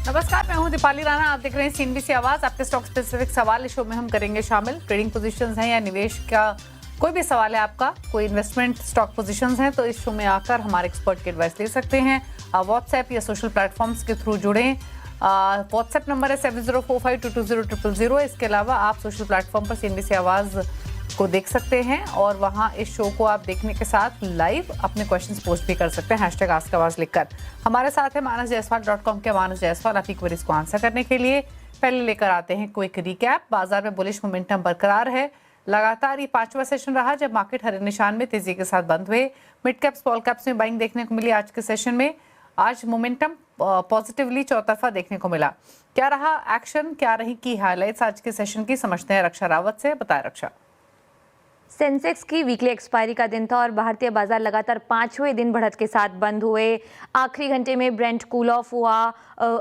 नमस्कार, मैं हूं दीपाली राणा। आप देख रहे हैं सीएनबीसी आवाज। आपके स्टॉक स्पेसिफिक सवाल इस शो में हम करेंगे शामिल। ट्रेडिंग पोजीशंस हैं या निवेश का कोई भी सवाल है आपका, कोई इन्वेस्टमेंट स्टॉक पोजीशंस हैं, तो इस शो में आकर हमारे एक्सपर्ट की एडवाइस ले सकते हैं। व्हाट्सएप या सोशल प्लेटफॉर्म्स के थ्रू जुड़ें। व्हाट्सएप नंबर है 7045220000। इसके अलावा आप सोशल प्लेटफॉर्म पर सीएनबीसी आवाज को देख सकते हैं और वहां इस शो को आप देखने के साथ लाइव अपने क्वेश्चंस पोस्ट भी कर सकते हैं #AskAwaz लिखकर। हमारे साथ है manasjaiswal.com के मानस जायसवाल आपकी क्वेरीज को आंसर करने के लिए। पहले लेकर आते हैं क्विक रिकैप। बाजार में बुलिश मोमेंटम बरकरार है। लगातार ये 5वां सेशन रहा जब मार्केट हरे निशान में तेजी के साथ बंद हुए। मिड कैप स्मॉल कैप्स में बाइंग देखने को मिली आज के सेशन में। आज मोमेंटम पॉजिटिवली चौतरफा देखने को मिला। क्या रहा एक्शन, क्या रही की हाईलाइट्स आज के सेशन की, समझते हैं रक्षा रावत से। बताए रक्षा। सेंसेक्स की वीकली एक्सपायरी का दिन था और भारतीय बाजार लगातार 5वें दिन बढ़त के साथ बंद हुए। आखिरी घंटे में ब्रेंट कूल ऑफ हुआ।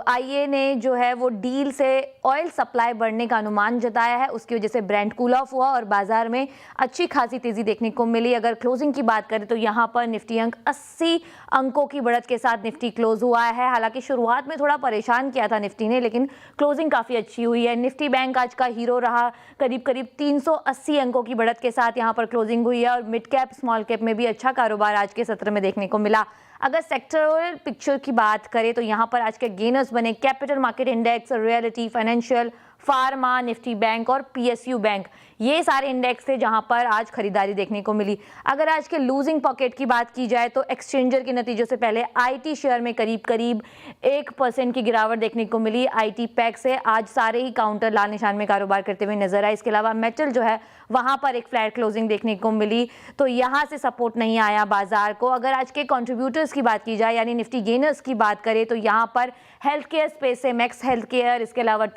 आईए ने जो है वो डील से ऑयल सप्लाई बढ़ने का अनुमान जताया है, उसकी वजह से ब्रेंट कूल ऑफ हुआ और बाजार में अच्छी खासी तेजी देखने को मिली। अगर क्लोजिंग की बात करें तो यहाँ पर निफ्टी अंक 80 अंकों की बढ़त के साथ निफ्टी क्लोज हुआ है। हालांकि शुरुआत में थोड़ा परेशान किया था निफ्टी ने, लेकिन क्लोजिंग काफ़ी अच्छी हुई है। निफ्टी बैंक आज का हीरो रहा। करीब करीब 380 अंकों की बढ़त के साथ यहाँ पर क्लोजिंग हुई है और मिड कैप स्मॉल कैप में भी अच्छा कारोबार आज के सत्र में देखने को मिला। अगर सेक्टरल पिक्चर की बात करें तो यहाँ पर आज के गेनर्स बने capital market index, reality, financial, pharma, Nifty bank और पीएसयू बैंक। ये सारे इंडेक्स थे जहां पर आज खरीदारी देखने को मिली। अगर आज के लूजिंग पॉकेट की बात की जाए तो एक्सचेंजर के नतीजों से पहले आईटी शेयर में करीब करीब 1% की गिरावट देखने को मिली। आईटी पैक से आज सारे ही काउंटर लाल निशान में कारोबार करते हुए नजर आए। इसके अलावा मेटल जो है वहां पर एक फ्लैट क्लोजिंग देखने को मिली, तो यहां से सपोर्ट नहीं आया बाजार को। अगर आज के कंट्रीब्यूटर्स की बात की जाए यानी निफ्टी गेनर्स की बात करें तो यहां पर हेल्थ केयर स्पेस से मैक्स हेल्थ केयर, इसके अलावा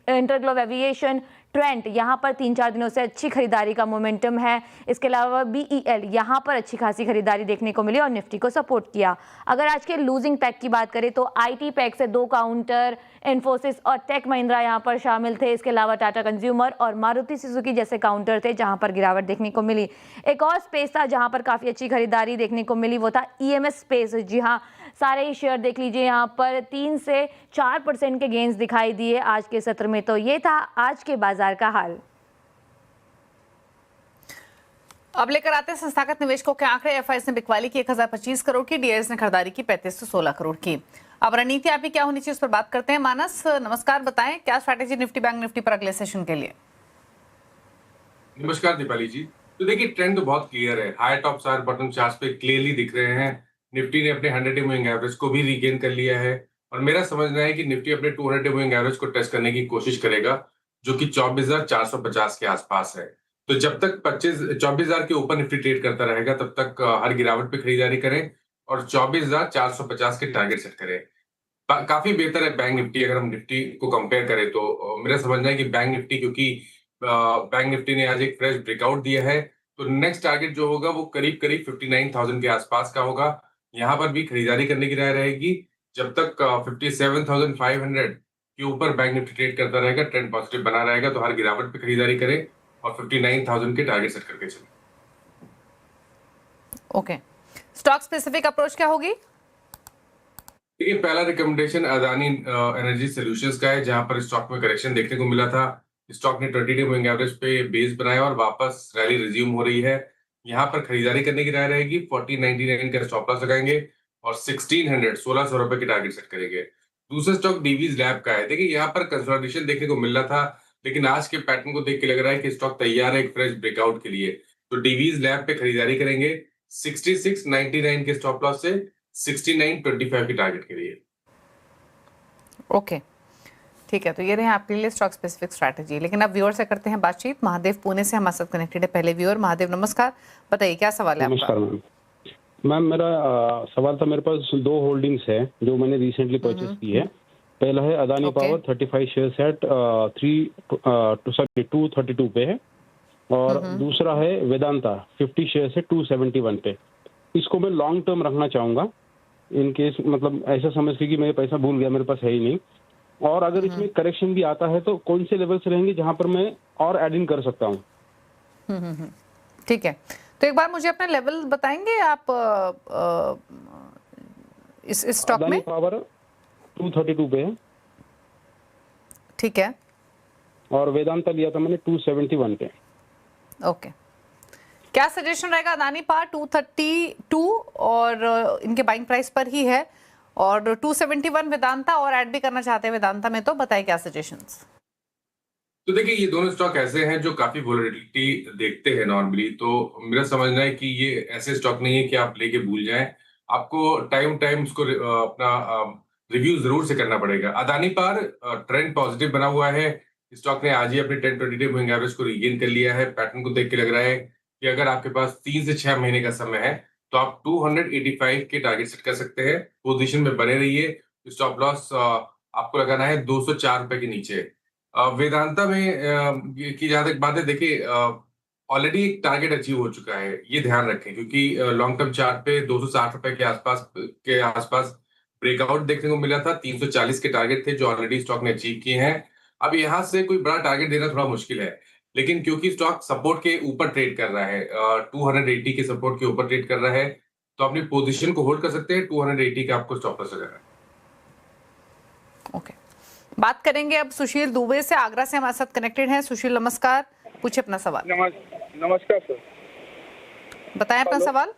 इंटरग्लोब एविएशन, ट्रेंट, यहाँ पर 3-4 दिनों से अच्छी खरीदारी का मोमेंटम है। इसके अलावा बीईएल यहाँ पर अच्छी खासी खरीदारी देखने को मिली और निफ्टी को सपोर्ट किया। अगर आज के लूजिंग पैक की बात करें तो आईटी पैक से 2 काउंटर इन्फोसिस और टेक महिंद्रा यहाँ पर शामिल थे। इसके अलावा टाटा कंज्यूमर और मारुति सुजुकी जैसे काउंटर थे जहाँ पर गिरावट देखने को मिली। एक और स्पेस था जहाँ पर काफ़ी अच्छी खरीदारी देखने को मिली, वो था ईएमएस स्पेस। जी हाँ, सारे ही शेयर देख लीजिए, यहाँ पर 3 से 4% के गेंस दिखाई दिए आज के सत्र में। तो ये था आज के बाजार का हाल। अब लेकर आते हैं संस्थागत निवेशकों के आंकड़े। एफआईएस ने बिकवाली की 1025 करोड़ की, डीआईएस ने खरीदारी की 35 से 16 करोड़ की। अब रणनीति आपकी क्या होनी चाहिए उस पर बात करते हैं। मानस नमस्कार, बताएं क्या स्ट्रैटेजी निफ्टी बैंक निफ्टी पर अगले सेशन के लिए। नमस्कार दीपाली जी। तो देखिए ट्रेंड तो बहुत क्लियर है। High top chart bottom chart पे क्लियरली दिख रहे हैं। निफ्टी ने अपने 100 डे मूविंग एवरेज को भी रिगेन कर लिया है और मेरा समझना है कि निफ्टी अपने 200 डे मूविंग एवरेज को टेस्ट करने की कोशिश करेगा, जो कि 24,450 के आसपास है। तो जब तक 24,000 के ऊपर निफ्टी ट्रेड करता रहेगा तब तक हर गिरावट पे खरीदारी करें और 24,450 के टारगेट सेट करें। काफी बेहतर है बैंक निफ्टी। अगर हम निफ्टी को कंपेयर करें तो मेरा समझना है कि बैंक निफ्टी, क्योंकि बैंक निफ्टी ने आज एक फ्रेश ब्रेकआउट दिया है, तो नेक्स्ट टारगेट जो होगा वो करीब करीब 59,000 के आसपास का होगा। यहाँ पर भी खरीदारी करने की राय रहेगी। जब तक 57,500 के ऊपर बैंक निफ्टी ट्रेड करता रहेगा, ट्रेंड पॉजिटिव बना रहेगा, तो हर गिरावट पे खरीदारी करें और 59,000 के टारगेट सेट करके चलें। ओके, स्टॉक स्पेसिफिक अप्रोच क्या होगी? देखिए पहला रिकमेंडेशन अदानी एनर्जी सॉल्यूशंस का है, जहां पर स्टॉक में करेक्शन देखने को मिला था। स्टॉक ने 20 डे मूविंग एवरेज पे बेस बनाया और वापस रैली रिज्यूम हो रही है। यहाँ पर खरीदारी करने की राय रहेगी। 1499 का स्टॉप लॉस लगाएंगे और 1600 रुपए की टारगेट सेट करेंगे। दूसरा स्टॉक डीवीज लैब का है। देखिए यहाँ पर कंसोलिडेशन देखने को मिल रहा था, लेकिन आज के पैटर्न को देख के लग रहा है कि स्टॉक तैयार है एक फ्रेश ब्रेकआउट के लिए। तो डीवीज लैब पे खरीदारी करेंगे 6699 के स्टॉप लॉस से 6925 की टारगेट के लिए। ओके ठीक है, तो ये रहे आपके लिए स्टॉक स्पेसिफिक स्ट्रैटेजी। लेकिन अब व्यूअर से करते हैं बातचीत। महादेव पुणे से हमारे साथ कनेक्टेड है पहले व्यूअर। महादेव नमस्कार, बताइए क्या सवाल है आपका। नमस्कार मैम, मेरा सवाल था, मेरे पास 2 होल्डिंग्स है जो मैंने रिसेंटली परचेस की है। पहला है अदानी पावर 35 शेयर्स एट 232 पे है और दूसरा है वेदांता 50 शेयर्स है 271 पे। इसको मैं लॉन्ग टर्म रखना चाहूंगा इन केस, मतलब ऐसा समझ के कि मैं पैसा भूल गया, मेरे पास है ही नहीं, और अगर इसमें करेक्शन भी आता है तो कौन से लेवल से रहेंगे जहां पर मैं और एड इन कर सकता हूं। ठीक है, तो एक बार मुझे अपने लेवल बताएंगे आप इस स्टॉक में। पावर 232 पे है। ठीक है, और वेदांता लिया था मैंने 271 पे। ओके। क्या सजेशन रहेगा? अदानी पावर 232 और इनके बाइंग प्राइस पर ही है, और 271 वेदांता, और ऐड भी करना चाहते हैं वेदांता में, तो बताइए क्या सजेशंस? तो देखिए, ये दोनों स्टॉक ऐसे हैं जो काफी वोलेटिलिटी देखते हैं नॉर्मली। तो मेरा समझना है कि ये ऐसे स्टॉक नहीं है कि आप लेके भूल जाएं। आपको टाइम टाइम उसको अपना रिव्यू जरूर से करना पड़ेगा। अदानी पावर ट्रेंड पॉजिटिव बना हुआ है। स्टॉक ने आज ही अपने 10-20 डे मूविंग एवरेज को रीगेन कर लिया है। पैटर्न को देख के लग रहा है कि अगर आपके पास 3 से 6 महीने का समय है तो आप 285 के टारगेट सेट कर सकते हैं। पोजीशन में बने रहिए। स्टॉप लॉस आपको लगाना है 204 रुपए के नीचे। वेदांता में की जहां तक बात है, देखिए ऑलरेडी एक टारगेट अचीव हो चुका है, ये ध्यान रखें, क्योंकि लॉन्ग टर्म चार्ट पे 260 रुपए के आसपास ब्रेकआउट देखने को मिला था। 340 के टारगेट थे जो ऑलरेडी स्टॉक ने अचीव किए हैं। अब यहां से कोई बड़ा टारगेट देना थोड़ा मुश्किल है, लेकिन क्योंकि स्टॉक सपोर्ट के ऊपर ट्रेड कर रहा है, 280 के सपोर्ट के ऊपर ट्रेड कर रहा है, तो अपनी पोजीशन को होल्ड कर सकते हैं। 280 का आपको स्टॉप लॉस लगाना है। ओके, बात करेंगे अब सुशील दुबे से, आगरा से हमारे साथ कनेक्टेड हैं। सुशील नमस्कार, पूछिए अपना सवाल। नमस्कार सर। बताएं अपना सवाल।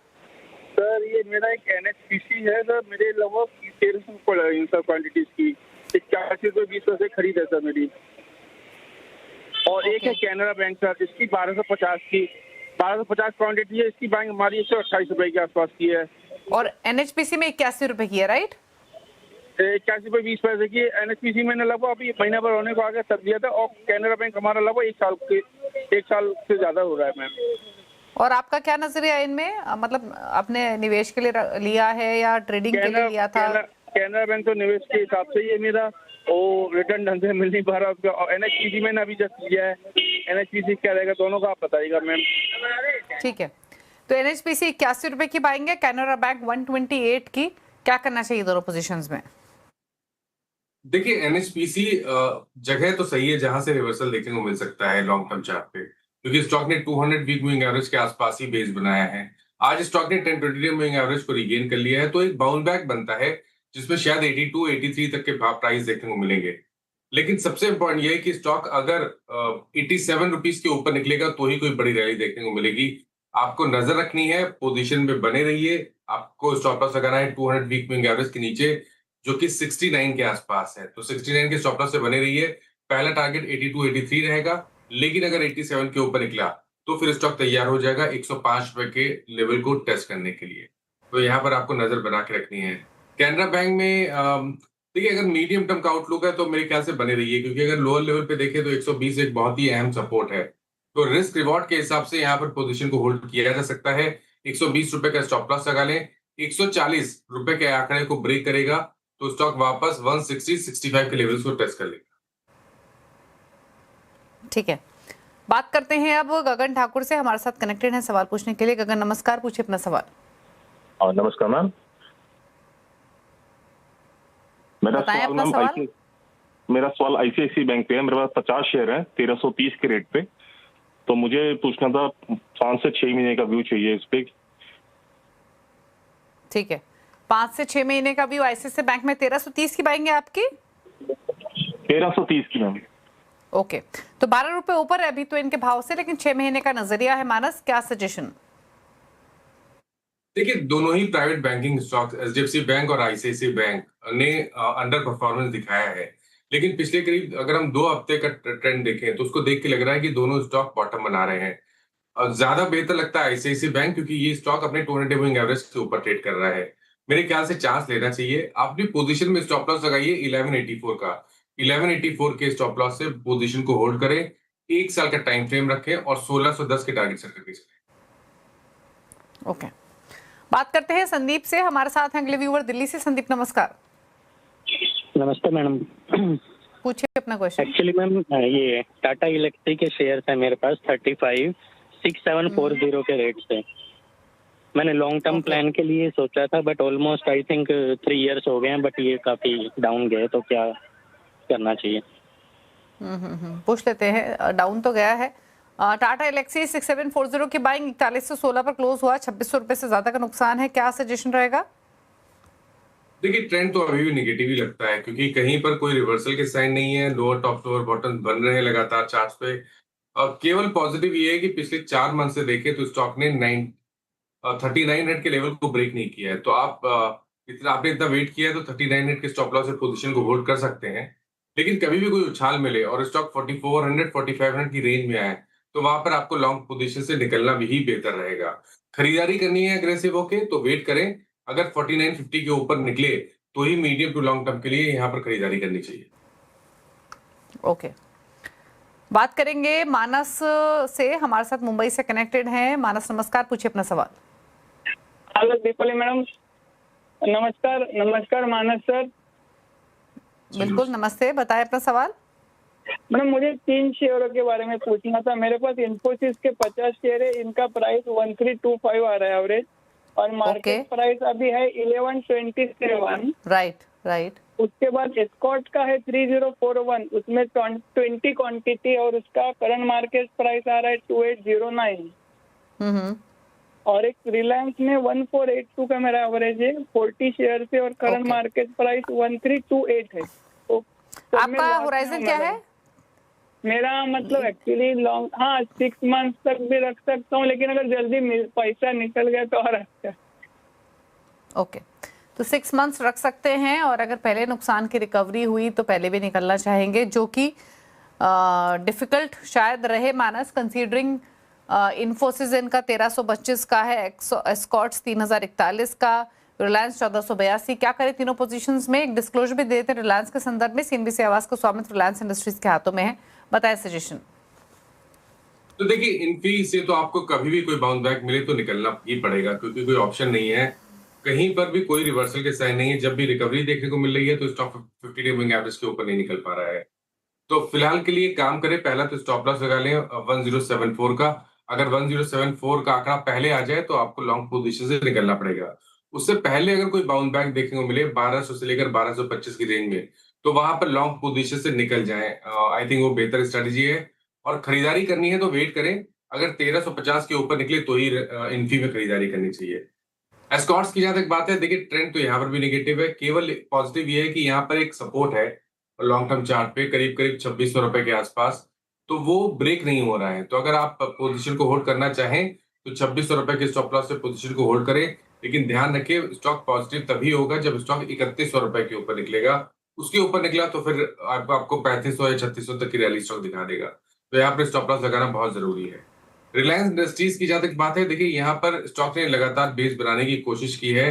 सर, ये मेरा एक NHPC है सर, मेरे लगभग 1300 पड़ रही है सर क्वांटिटीज की। 81 से 20 से खरीद है सर मेरी। और एक है कैनरा बैंक सर, इसकी 1250 की 1250 क्वांटिटी है। इसकी बैंक हमारी 128 रुपए के आसपास की है। और NHPC में 81 रुपए की है, राइट? 81 रुपए 20 पैसे की। NHPC मैंने लगभग अभी महीना भर होने को आगे तब दिया था, और कैनरा बैंक हमारा लगभग 1 साल से ज्यादा हो रहा है मैम। और आपका क्या नजरिया है इनमें? मतलब आपने निवेश के लिए लिया है या ट्रेडिंग के लिए लिया था? कैनरा बैंक तो निवेश के हिसाब से ही है मेरा, और रिटर्न ढंग से मिल नहीं पा रहा उसका। और NHPC मैंने अभी जस्ट लिया है। NHPC क्या रहेगा दोनों का आप बताइएगा मैम। ठीक है, तो NHPC 81 रुपए की बाइंग है, कैनरा बैंक 128 की। क्या करना चाहिए दोनों पोजीशंस में? देखिए, NHPC जगह तो सही है जहां से रिवर्सल देखने को मिल सकता है लॉन्ग टर्म चार्ट पे, क्योंकि स्टॉक ने 200 वीक मूविंग एवरेज के आसपास ही बेस बनाया है। आज स्टॉक ने 10-20 डे मूविंग एवरेज को रीगेन कर लिया है, तो एक बाउंस बैक बनता है जिसमें शायद 82-83 तक के प्राइस देखने को मिलेंगे। लेकिन सबसे इंपॉर्टेंट ये है कि स्टॉक अगर 87 रुपीज के ऊपर निकलेगा तो ही कोई बड़ी रैली देखने को मिलेगी। आपको नजर रखनी है, पोजीशन में बने रहिए। आपको स्टॉप लॉस लगाना है 200 वीक मूविंग एवरेज के नीचे, जो कि 69 के आसपास है। तो 69 के स्टॉप लॉस से बने रहिए। पहला टारगेट 82-83 रहेगा, लेकिन अगर 87 के ऊपर निकला तो फिर स्टॉक तैयार हो जाएगा 105 रुपए के लेवल को टेस्ट करने के लिए। तो यहाँ पर आपको नजर बना के रखनी है। कैनरा बैंक में देखिए, अगर मीडियम टर्म का आउटलुक है तो मेरे ख्याल से बने रहिए, क्योंकि अगर लोअर लेवल पे देखें तो 120 एक बहुत ही अहम सपोर्ट है। तो रिस्क रिवॉर्ड के हिसाब से यहाँ पर पोजीशन को होल्ड किया जा सकता है। 120 रुपए का स्टॉप लॉस लगा लें। 140 रुपए के आंकड़े को ब्रेक करेगा तो स्टॉक वापस 160-65 के लेवल्स को टेस्ट कर लेगा। ठीक है, बात करते हैं अब गगन ठाकुर से, हमारे साथ कनेक्टेड हैं सवाल पूछने के लिए। गगन नमस्कार, पूछिए अपना सवाल। नमस्कार मैम। मेरा सवाल ICICI बैंक पे है। मेरे पास 50 शेयर है 1330 के रेट पे। तो मुझे पूछना था 5 से 6 महीने का व्यू चाहिए इस पे। ठीक है, 5 से 6 महीने का व्यू ICICI बैंक में 1330 की बाइंग है आपकी? 1330 की मैम। ओके, तो 12 रुपए ऊपर है अभी तो इनके भाव से, लेकिन 6 महीने का नजरिया है मानस, क्या सजेशन? देखिए, दोनों ही private banking stocks HDFC bank और ICICI बैंक ने अंडर परफॉर्मेंस दिखाया है, लेकिन पिछले करीब अगर हम 2 हफ्ते का ट्रेंड देखें तो उसको देख के लग रहा है कि दोनों स्टॉक बॉटम बना रहे हैं। ज्यादा बेहतर लगता है ICICI बैंक, क्योंकि ये स्टॉक अपने 200 डे मूविंग एवरेज के ऊपर ट्रेड कर रहा है। मेरे ख्याल से चांस लेना चाहिए। अपनी पोजीशन में स्टॉप लॉस लगाइए 1184 का। 1184 के स्टॉप लॉस से पोजीशन को होल्ड करें, 1 साल का टाइम फ्रेम रखें और 1610 के टारगेट सेट करके चलें। ओके, बात करते हैं संदीप से, हमारे साथ हैं अगले व्यूअर दिल्ली से। संदीप नमस्कार। नमस्ते मैडम। पूछिए अपना क्वेश्चन। एक्चुअली मैम, ये टाटा इलेक्ट्रिक के शेयर है मेरे पास 35,6740 के रेट से। मैंने लॉन्ग टर्म प्लान के लिए सोचा था, but almost I think 3 years हो गए हैं, बट ये काफी डाउन गए, तो क्या करना चाहिए? पूछ लेते हैं, डाउन तो गया है। टाटा एलेक्सी 6740 की बाइंग 4116 पर क्लोज हुआ, 2600 रुपए से ज्यादा का नुकसान है। क्या सजेशन रहेगा? देखिए ट्रेंड तो अभी भी निगेटिव ही लगता है, क्योंकि कहीं पर कोई रिवर्सल के साइन नहीं है। लोअर टॉप लोअर बॉटम बन रहे हैं लगातार चार्ट्स पे। केवल पॉजिटिव ये है कि पिछले 4 मंथ से देखें तो स्टॉक ने 3900 के लेवल को ब्रेक नहीं किया है। तो आपने इतना वेट किया है तो 3900 के स्टॉप लॉस से पोजीशन को होल्ड कर सकते हैं। लेकिन कभी भी कोई उछाल मिले और स्टॉक 4400 4500 की रेंज में आए, तो वहां पर आपको लॉन्ग पोजीशन से निकलना भी बेहतर रहेगा। खरीदारी करनी है अग्रेसिव होके तो वेट करें। अगर 4950 के ऊपर निकले तो ही मीडियम टू लॉन्ग टर्म के लिए यहाँ पर खरीदारी करनी चाहिए। ओके, बात करेंगे मानस से, हमारे साथ मुंबई से कनेक्टेड हैं। मानस नमस्कार, पूछिए अपना सवाल। हेलो दीपाली मैडम, नमस्कार। नमस्कार मानस सर। बिल्कुल नमस्ते, बताएं अपना सवाल। मैडम मुझे 3 शेयरों के बारे में पूछना था। मेरे पास इन्फोसिस के 50 शेयर है, इनका प्राइस 1325 आ रहा है एवरेज, और मार्केट प्राइस अभी है 1127। राइट। उसके बाद एस्कॉर्ट का है 3041, उसमें 20 क्वांटिटी और उसका करंट मार्केट प्राइस आ रहा है 2809। और एक रिलायंस में 1482 का मेरा एवरेज है, 40 शेयर से, और करंट मार्केट प्राइस 1328 है। तो आपका होराइजन क्या है? मेरा मतलब एक्चुअली लॉन्ग, 6 मंथ तक भी रख सकता हूँ, लेकिन अगर जल्दी पैसा निकल गया तो और अच्छा। ओके, तो 6 मंथ्स रख सकते हैं, और अगर पहले नुकसान की रिकवरी हुई तो पहले भी निकलना चाहेंगे, जो कि डिफिकल्ट शायद रहे मानस, कंसीडरिंग इन्फोसिस इनका 1325 का है, एस्कॉर्ट्स 3041 का, रिलायंस 1482। क्या करें तीनों पोजीशंस में? एक डिस्क्लोजर भी देते हैं रिलायंस के संदर्भ में। सीएनबीसी आवाज का स्वामित्व रिलायंस इंडस्ट्रीज के हाथों में है, बताएं सजेशन। तो देखिए इन्फी से तो आपको कभी भी कोई बाउंस बैक मिले तो निकलना ही पड़ेगा, क्योंकि कोई ऑप्शन नहीं है। कहीं पर भी कोई रिवर्सल के साइन नहीं है। जब भी रिकवरी देखने को मिल रही है तो स्टॉक 50 डे मूविंग एवरेज के ऊपर नहीं निकल पा रहा है। तो फिलहाल के लिए काम करें, पहला तो स्टॉप लॉस लगा लें 1074 का। अगर 1074 का आंकड़ा पहले आ जाए तो आपको लॉन्ग पोजीशन से निकलना पड़ेगा। उससे पहले अगर कोई बाउंस बैक देखने को मिले 1200 से लेकर 1225 की रेंज में, तो वहां पर लॉन्ग पोजीशन से निकल जाएं। आई थिंक वो बेहतर स्ट्रेटजी है। और खरीदारी करनी है तो वेट करें। अगर 1350 के ऊपर निकले तो ही इन्फी में खरीदारी करनी चाहिए। एस्कॉर्ट्स की जहां तक बात है, देखिए ट्रेंड तो यहाँ पर भी नेगेटिव है। केवल पॉजिटिव ये है कि यहाँ पर एक सपोर्ट है लॉन्ग टर्म चार्ट पे करीब 2600 रुपए के आसपास, तो वो ब्रेक नहीं हो रहा है। तो अगर आप पोजीशन को होल्ड करना चाहें तो 2600 रुपए के स्टॉप लॉस से पोजीशन को होल्ड करें। लेकिन ध्यान रखिए स्टॉक पॉजिटिव तभी होगा जब स्टॉक 3100 रुपए के ऊपर निकलेगा। उसके ऊपर निकला तो फिर आपको 3500 या 3600 तक की रैली स्टॉक दिखा देगा। तो यहाँ पर स्टॉप लॉस लगाना बहुत जरूरी है। रिलायंस इंडस्ट्रीज की जहां तक बात है, देखिए यहाँ पर स्टॉक ने लगातार बेस बनाने की कोशिश की है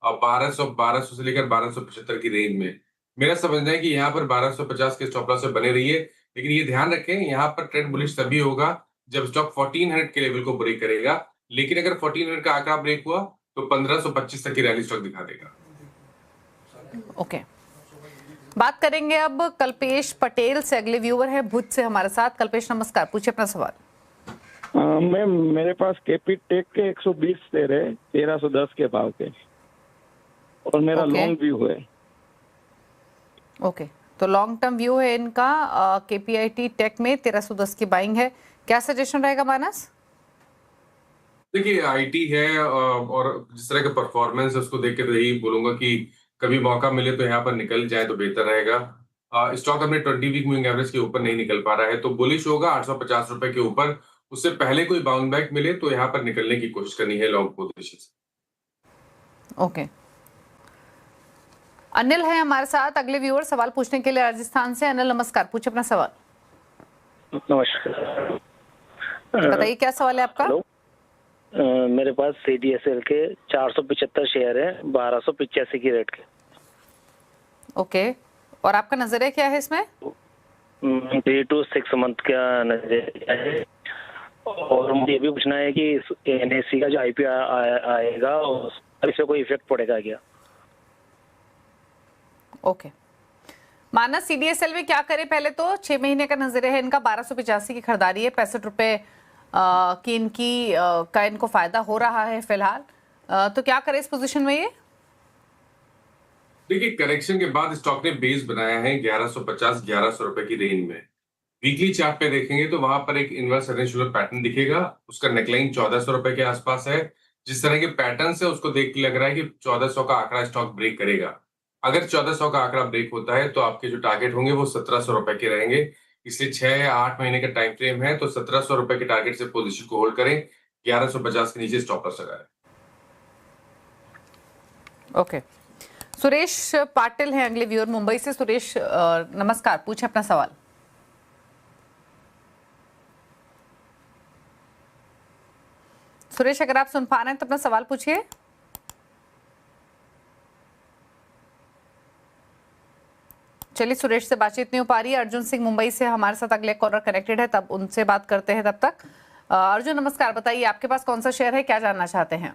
1200 से लेकर 1275 की रेंज में। मेरा समझना है कि यहाँ पर 1250 के स्टॉप लॉस से बने रहिए। लेकिन ये ध्यान रखें यहाँ पर ट्रेंड बुलिश तभी होगा जब स्टॉक 1400 के लेवल को ब्रेक करेगा। लेकिन अगर 1400 का आंकड़ा ब्रेक हुआ तो 1525 तक की रैली स्टॉक दिखा देगा। ओके, बात करेंगे अब कल्पेश पटेल से। अगले व्यूअर है भुज से हमारे साथ। कल्पेश नमस्कार, पूछिए अपना सवाल। मैम मेरे पास कैपिटेक के 120 शेयर है 1310 के भाव के, और मेरा लॉन्ग व्यू है। ओके, तो लॉन्ग टर्म व्यू है इनका। केपीआईटी टेक में 1310 की बाइंग है। क्या सजेशन रहेगा मानस? देखिए आईटी है और जिस तरह का परफॉर्मेंस है उसको देख के तो यही बोलूंगा कि कभी मौका मिले तो यहाँ पर निकल जाए तो बेहतर रहेगा। स्टॉक अपने 20 वीक मूविंग एवरेज के ऊपर नहीं निकल पा रहा है, तो बुलिश होगा 850 रुपए के ऊपर। उससे पहले कोई बाउंस बैक मिले तो यहाँ पर निकलने की कोशिश करनी है लॉन्ग पोजीशन से। ओके, अनिल है हमारे साथ अगले व्यूअर सवाल पूछने के लिए राजस्थान से। अनिल नमस्कार, पूछिए अपना सवाल। नमस्कार, बताइए क्या सवाल है आपका? मेरे पास सीडीएसएल के 475 शेयर है 1285 की रेट के। ओके, और आपका नजरिया क्या है इसमें? 3 to 6 मंथ का नजरिया है। और मुझे ये भी पूछना है कि एनएससी का जो आईपीओ आएगा इससे कोई इफेक्ट पड़ेगा क्या? ओके, मानस सीडीएसएल में क्या करे? पहले तो 6 महीने का नजरिया है इनका। 1285 की खरीदारी है, 65 रुपए की इनकी का इनको फायदा हो रहा है फिलहाल। तो क्या करे इस पोजीशन में ये? देखिए करेक्शन के बाद स्टॉक ने बेस बनाया है 1150-1100 रुपए की रेंज में। वीकली चार्ट पे देखेंगे तो वहां पर एक इनवर्स रेंजुलर पैटर्न दिखेगा। उसका नेकलाइन 1400 रुपए के आसपास है। जिस तरह के पैटर्न है उसको देख के लग रहा है कि 1400 का आंकड़ा स्टॉक ब्रेक करेगा। अगर 1400 का आंकड़ा ब्रेक होता है तो आपके जो टारगेट होंगे वो 1700 रुपए के रहेंगे। इसलिए 6 या 8 महीने का टाइम फ्रेम है, तो 1700 रुपए के टारगेट से पोजीशन को होल्ड करें, 1150 के नीचे स्टॉप लॉस लगाएं। ओके, सुरेश पाटिल हैं अगले व्यूअर मुंबई से। सुरेश नमस्कार, पूछे अपना सवाल। सुरेश, अगर आप सुन पा रहे हैं तो अपना सवाल पूछिए। चलिए, सुरेश से बातचीत नहीं हो पा रही है। अर्जुन सिंह मुंबई से हमारे साथ अगले कॉलर कनेक्टेड है, तब उनसे बात करते हैं। तब तक अर्जुन नमस्कार, बताइए आपके पास कौन सा शेयर है, क्या जानना चाहते हैं?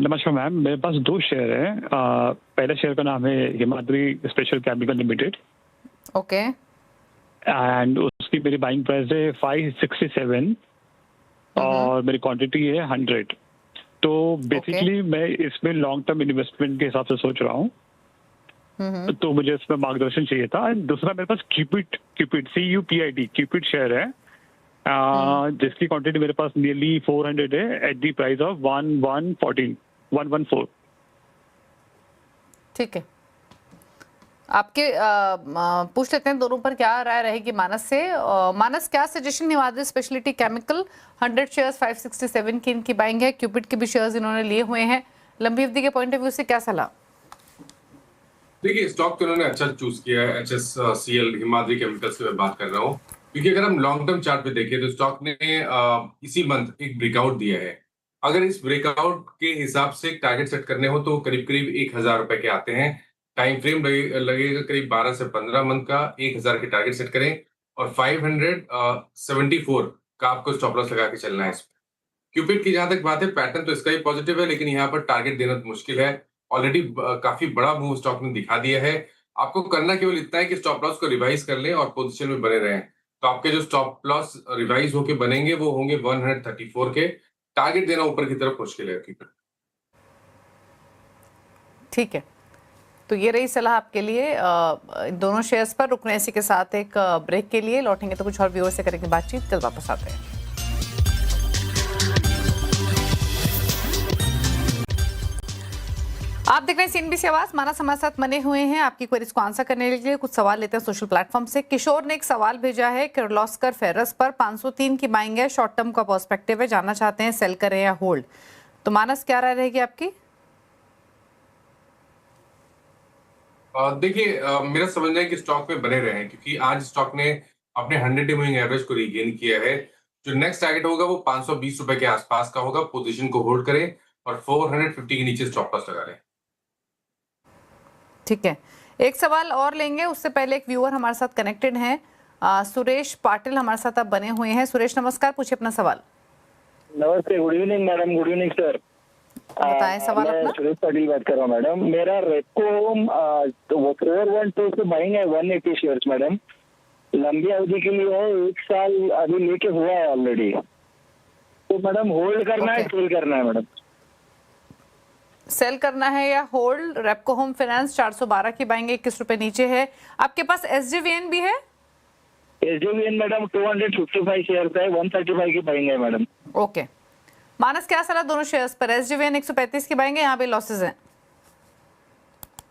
नमस्कार मैम, मेरे पास 2 शेयर हैं। पहले शेयर का नाम है Himadri special chemical limited. Okay. And उसकी मेरी बाइंग प्राइस है 567 और मेरी क्वांटिटी है 100। तो बेसिकली मैं इसमें लॉन्ग टर्म इन्वेस्टमेंट के हिसाब से सोच रहा हूँ, तो मुझे इसमें मार्गदर्शन चाहिए था। दूसरा मेरे पास क्यूपिड क्यूपिड शेयर है, जिसकी क्वांटिटी मेरे पास नियरली 400 है एट दी प्राइस ऑफ 114। ठीक है, आपके पूछ लेते हैं दोनों पर क्या राय रहेगी मानस से। मानस, क्या suggestion Himadri speciality chemical 100 shares 567 की इनकी बाइंग है, क्यूपिड के भी शेयर्स इन्होंने लिए हुए हैं, लंबी अवधि के पॉइंट ऑफ व्यू से क्या सलाह? देखिए, स्टॉक तो उन्होंने अच्छा चूज किया है, HSCL हिमाद्री केमिकल्स की मैं बात कर रहा हूँ, क्योंकि अगर हम लॉन्ग टर्म चार्ट पे देखें तो स्टॉक ने इसी मंथ एक ब्रेकआउट दिया है। अगर इस ब्रेकआउट के हिसाब से टारगेट सेट करने हो तो करीब करीब 1000 रुपए के आते हैं। टाइम फ्रेम लगेगा करीब 12 से 15 मंथ का। 1000 के टारगेट सेट करें और 574 का आपको स्टॉप लॉस लगा के चलना है। इसमें क्यूपिड की जहां तक बात है, पैटर्न तो इसका ही पॉजिटिव है, लेकिन यहाँ पर टारगेट देना तो मुश्किल है। ऑलरेडी काफी बड़ा मूव स्टॉक ने दिखा दिया है। आपको करना केवल इतना है कि स्टॉप लॉस को रिवाइज कर लें और पोजीशन में बने रहें। तो आपके जो स्टॉप लॉस रिवाइज होके बनेंगे वो होंगे 134 के। टारगेट देना ऊपर की तरफ मुश्किल है। ठीक है, तो ये रही सलाह आपके लिए दोनों शेयर्स पर। रुकने इसी के साथ एक ब्रेक के लिए, लौटेंगे तो कुछ और व्यूअर से करेंगे बातचीत, कल वापस आते हैं। आप देख रहे हैं CNBC आवाज, मानस हमारे साथ बने हुए हैं आपकी क्वेरीज को आंसर करने के लिए। कुछ सवाल लेते हैं सोशल प्लेटफॉर्म से। किशोर ने एक सवाल भेजा है, किर्लोस्कर फेरस पर 503 की बाइंग है, शॉर्ट टर्म का पर्सपेक्टिव है, जानना चाहते हैं सेल करें या होल्ड। तो मानस, क्या राय रहेगी आपकी? देखिए, मेरा समझना है कि स्टॉक में बने रहें, क्योंकि आज स्टॉक ने अपने 100 मूविंग एवरेज को रीगेन किया है। जो नेक्स्ट टारगेट होगा वो 520 रुपए के आसपास का होगा। पोजीशन को होल्ड करें और 450 के नीचे स्टॉप लॉस लगा लें। ठीक है, एक सवाल और लेंगे, उससे पहले एक व्यूअर हमारे साथ कनेक्टेड हैं, सुरेश पाटिल हमारे साथ अब बने हुए हैं। सुरेश नमस्कार, पूछिए अपना सवाल। नमस्ते, good evening madam. Good evening sir. बताएं सवाल अपना। मैं सुरेश पाटिल बात कर रहा हूँ मैडम। मेरा रेपको तो 412 से बाइंग है 180 शेयर्स मैडम, लंबी अवधि के लिए है, 1 साल अभी लेके हुआ है ऑलरेडी। तो मैडम होल्ड करना है, सेल करना है मैडम? सेल करना है या होल्ड? रेपको होम फाइनेंस 412 की बाइंग 21 रुपए नीचे है। आपके पास SJVN भी है? SJVN मैडम 255 शेयर्स है, 135 की बाइंग है मैडम। ओके, मानस क्या सलाह दोनों शेयर्स पर? SJVN 135 की बाइंग है, यहाँ पे लॉसेज हैं।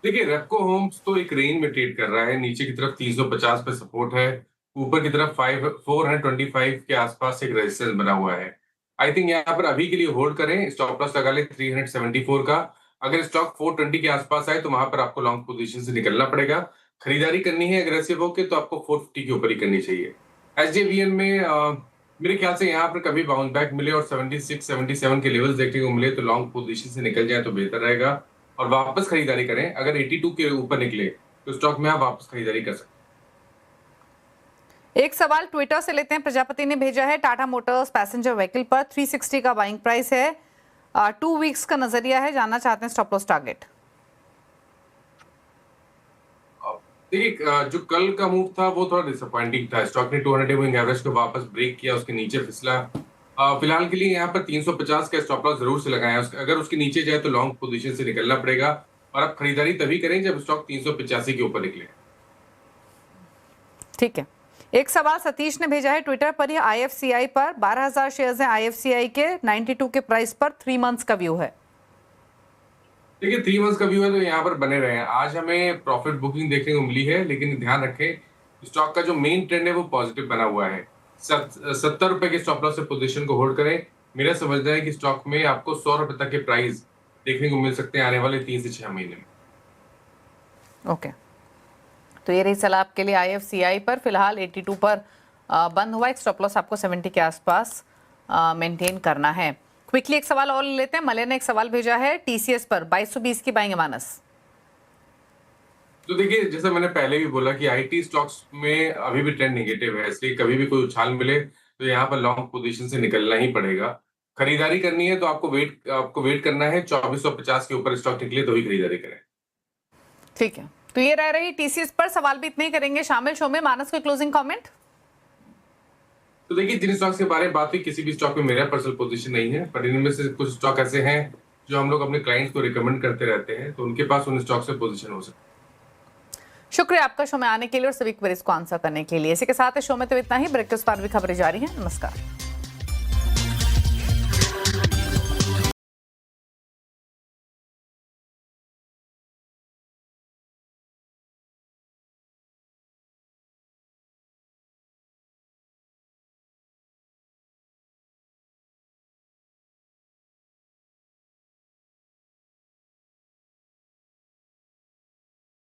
देखिए, रेपको होम्स तो एक रेंज में ट्रेड कर रहा है। नीचे की तरफ 350 पे सपोर्ट है, ऊपर की तरफ 425 के आसपास एक रेजिस्टेंस बना हुआ है। आई थिंक यहाँ पर अभी के लिए होल्ड करें, स्टॉप लॉस लगा ले 374 का। अगर स्टॉक 420 के आसपास आए तो वहां पर आपको लॉन्ग पोजीशन से निकलना पड़ेगा। खरीदारी करनी है अग्रेसिव होके तो आपको 450 के ऊपर ही करनी चाहिए। SJVN में मेरे ख्याल से यहाँ पर कभी बाउंस बैक मिले और 76, 77 के लेवल्स देखने को मिले तो लॉन्ग पोजीशन से निकल जाए तो बेहतर रहेगा और वापस खरीदारी करें। अगर 82 के ऊपर निकले तो स्टॉक में आप वापस खरीदारी कर सकते हैं। एक सवाल ट्विटर से लेते हैं, प्रजापति ने भेजा है, टाटा मोटर्स पैसेंजर व्हीकल पर 360 का बाइंग प्राइस है, 2 वीक्स का नजरिया है, जानना चाहते हैं स्टॉप लॉस टारगेट। देखिए, जो कल का मूव था वो थोड़ा डिसअपॉइंटिंग था। स्टॉक ने 200 मूविंग एवरेज को वापस ब्रेक किया, उसके नीचे फिसला। फिलहाल के लिए यहाँ पर 350 का स्टॉप लॉस जरूर से लगाया। अगर उसके नीचे जाए तो लॉन्ग पोजीशन से निकलना पड़ेगा और आप खरीदारी तभी करें जब स्टॉक 385 के ऊपर निकले। ठीक है, एक सवाल सतीश ने भेजा है ट्विटर पर, ही IFCI पर 12000 शेयर्स हैं IFCI के, 92 के प्राइस पर, 3 मंथ्स का व्यू है। देखिए 3 मंथ्स का व्यू है तो यहाँ पर बने रहे हैं। आज हमें प्रॉफिट बुकिंग देखने को मिली है, लेकिन ध्यान रखें स्टॉक का जो मेन ट्रेंड है वो पॉजिटिव बना हुआ है। 70 रुपए के स्टॉप लॉस से पोजीशन को होल्ड करें। मेरा समझना है कि स्टॉक में आपको 100 रुपए तक के प्राइस देखने को मिल सकते हैं आने वाले 3 से 6 महीने में। ओके, तो ये रही सलाह आपके लिए IFCI पर। फिलहाल 82 पर बंद हुआ। एक स्टॉप लॉस आपको 70 के आसपास मेंटेन करना है। क्विकली एक सवाल और लेते हैं। मले ने एक सवाल भेजा है TCS पर 2220 की बाइंग मानस। तो देखिए, जैसा मैंने पहले भी बोला कि IT स्टॉक्स में अभी भी ट्रेंड नेगेटिव है, इसलिए कभी भी कोई उछाल मिले तो यहाँ पर लॉन्ग पोजीशन से निकलना ही पड़ेगा। खरीदारी करनी है तो आपको वेट करना है। 2450 के ऊपर स्टॉक निकले तो ही खरीदारी करें। ठीक है, तो ये रह रही TCS पर। सवाल भी इतने ही करेंगे शामिल शो में। मानस के क्लोजिंग कमेंट। तो देखिए, जिन स्टॉक्स के बारे में बात हुई, किसी भी स्टॉक में मेरा पर्सनल पोजीशन नहीं है, पर इनमें से कुछ स्टॉक ऐसे हैं जो हम लोग अपने क्लाइंट्स को रिकमेंड करते रहते हैं, तो उनके पास उन स्टॉक से पोजीशन हो सकता है। शुक्रिया आपका शो में आने के लिए और सभी क्वेरीज को आंसर करने के लिए। इसी के साथ शो में तो इतना ही। ब्रेक के उस पार भी खबरें जारी हैं। नमस्कार।